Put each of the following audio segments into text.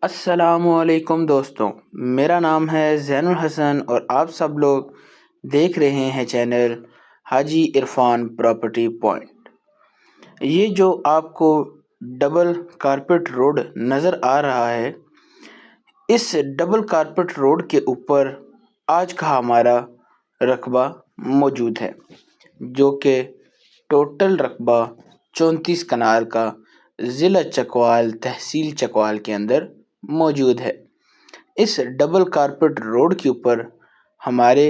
السلام علیکم دوستوں، میرا نام ہے زین الحسن اور آپ سب لوگ دیکھ رہے ہیں چینل حاجی عرفان پراپرٹی پوائنٹ۔ یہ جو آپ کو ڈبل کارپٹ روڈ نظر آ رہا ہے، اس ڈبل کارپٹ روڈ کے اوپر آج کا ہمارا رقبہ موجود ہے، جو کہ ٹوٹل رقبہ 34 کنال کا ضلع چکوال تحصیل چکوال کے اندر موجود ہے۔ اس ڈبل کارپٹ روڈ کے اوپر ہمارے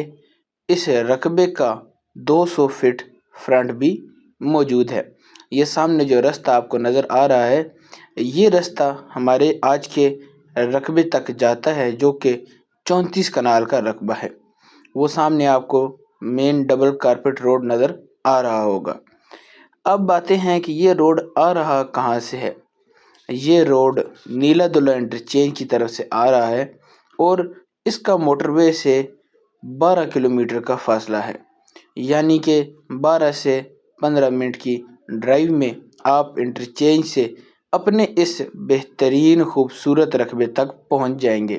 اس رقبے کا 200 فٹ فرنٹ بھی موجود ہے۔ یہ سامنے جو رستہ آپ کو نظر آ رہا ہے، یہ رستہ ہمارے آج کے رقبے تک جاتا ہے، جو کہ 34 کنال کا رقبہ ہے۔ وہ سامنے آپ کو مین ڈبل کارپٹ روڈ نظر آ رہا ہوگا۔ اب باتیں ہیں کہ یہ روڈ آ رہا کہاں سے ہے۔ یہ روڈ نیلا دلہ انٹرچینج کی طرف سے آ رہا ہے اور اس کا موٹر وے سے 12 کلومیٹر کا فاصلہ ہے، یعنی کہ 12 سے 15 منٹ کی ڈرائیو میں آپ انٹرچینج سے اپنے اس بہترین خوبصورت رقبے تک پہنچ جائیں گے۔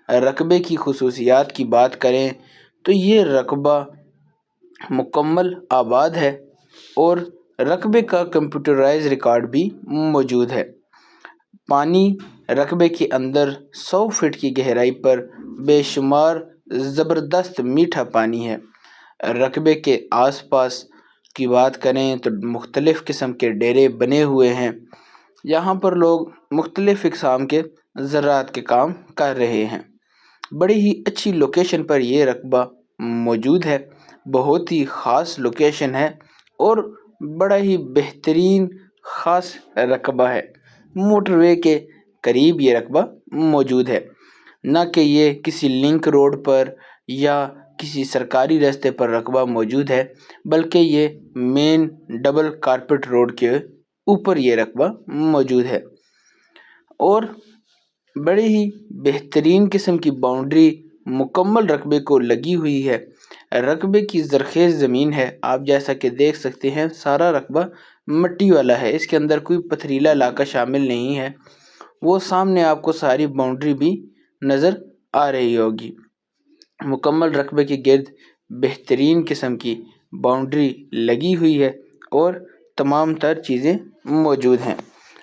رقبے کی خصوصیات کی بات کریں تو یہ رقبہ مکمل آباد ہے اور رقبے کا کمپیوٹرائز ریکارڈ بھی موجود ہے۔ پانی رقبے کے اندر 100 فٹ کی گہرائی پر بے شمار زبردست میٹھا پانی ہے۔ رقبے کے آس پاس کی بات کریں تو مختلف قسم کے ڈیرے بنے ہوئے ہیں۔ یہاں پر لوگ مختلف اقسام کے زراعت کے کام کر رہے ہیں۔ بڑی ہی اچھی لوکیشن پر یہ رقبہ موجود ہے، بہت ہی خاص لوکیشن ہے اور بڑا ہی بہترین خاص رقبہ ہے۔ موٹر وے کے قریب یہ رقبہ موجود ہے، نہ کہ یہ کسی لنک روڈ پر یا کسی سرکاری راستے پر رقبہ موجود ہے، بلکہ یہ مین ڈبل کارپٹ روڈ کے اوپر یہ رقبہ موجود ہے اور بڑی ہی بہترین قسم کی باؤنڈری مکمل رقبے کو لگی ہوئی ہے۔ رقبے کی زرخیز زمین ہے، آپ جیسا کہ دیکھ سکتے ہیں سارا رقبہ مٹی والا ہے، اس کے اندر کوئی پتھریلا علاقہ شامل نہیں ہے۔ وہ سامنے آپ کو ساری باؤنڈری بھی نظر آ رہی ہوگی۔ مکمل رقبے کے گرد بہترین قسم کی باؤنڈری لگی ہوئی ہے اور تمام تر چیزیں موجود ہیں۔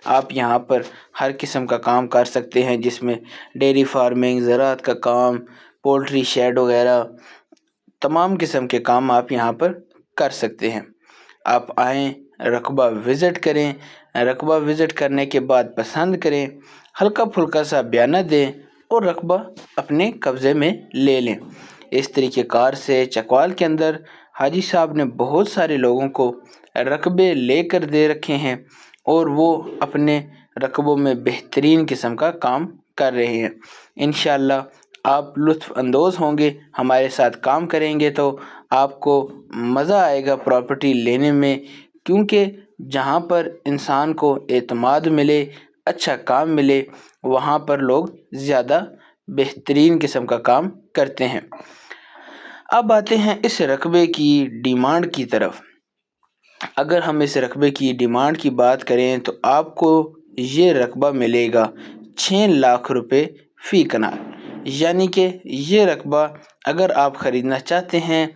آپ یہاں پر ہر قسم کا کام کر سکتے ہیں، جس میں ڈیری فارمنگ، زراعت کا کام، پولٹری شیڈ وغیرہ تمام قسم کے کام آپ یہاں پر کر سکتے ہیں۔ آپ آئیں، رقبہ وزٹ کریں، رقبہ وزٹ کرنے کے بعد پسند کریں، ہلکا پھلکا سا بیانہ دیں اور رقبہ اپنے قبضے میں لے لیں۔ اس طریقہ کار سے چکوال کے اندر حاجی صاحب نے بہت سارے لوگوں کو رقبے لے کر دے رکھے ہیں اور وہ اپنے رقبوں میں بہترین قسم کا کام کر رہے ہیں۔ انشاءاللہ آپ لطف اندوز ہوں گے، ہمارے ساتھ کام کریں گے تو آپ کو مزہ آئے گا پراپرٹی لینے میں، کیونکہ جہاں پر انسان کو اعتماد ملے، اچھا کام ملے، وہاں پر لوگ زیادہ بہترین قسم کا کام کرتے ہیں۔ اب آتے ہیں اس رقبے کی ڈیمانڈ کی طرف۔ اگر ہم اس رقبے کی ڈیمانڈ کی بات کریں تو آپ کو یہ رقبہ ملے گا 6 لاکھ روپے فی کنال، یعنی کہ یہ رقبہ اگر آپ خریدنا چاہتے ہیں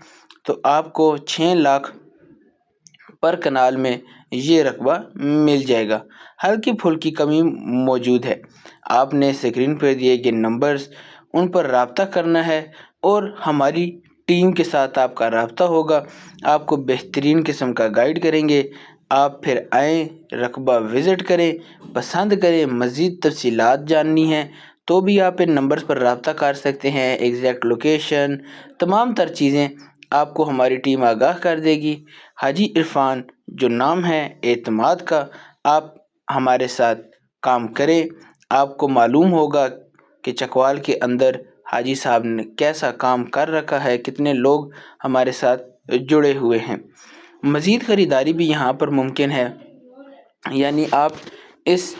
تو آپ کو 6 لاکھ پر کنال میں یہ رقبہ مل جائے گا۔ ہلکی پھلکی کمی موجود ہے، آپ نے اسکرین پہ دیے گئے نمبرز ان پر رابطہ کرنا ہے اور ہماری ٹیم کے ساتھ آپ کا رابطہ ہوگا، آپ کو بہترین قسم کا گائیڈ کریں گے۔ آپ پھر آئیں، رقبہ وزٹ کریں، پسند کریں۔ مزید تفصیلات جاننی ہے تو بھی آپ ان نمبرز پر رابطہ کر سکتے ہیں۔ ایگزیکٹ لوکیشن، تمام تر چیزیں آپ کو ہماری ٹیم آگاہ کر دے گی۔ حاجی عرفان جو نام ہے اعتماد کا، آپ ہمارے ساتھ کام کریں، آپ کو معلوم ہوگا کہ چکوال کے اندر حاجی صاحب نے کیسا کام کر رکھا ہے، کتنے لوگ ہمارے ساتھ جڑے ہوئے ہیں۔ مزید خریداری بھی یہاں پر ممکن ہے، یعنی آپ اس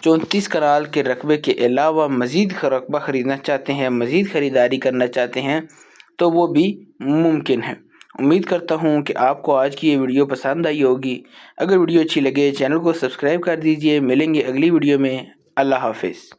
34 کنال کے رقبے کے علاوہ مزید رقبہ خریدنا چاہتے ہیں، مزید خریداری کرنا چاہتے ہیں تو وہ بھی ممکن ہے۔ امید کرتا ہوں کہ آپ کو آج کی یہ ویڈیو پسند آئی ہوگی۔ اگر ویڈیو اچھی لگے چینل کو سبسکرائب کر دیجئے۔ ملیں گے اگلی ویڈیو میں۔ اللہ حافظ۔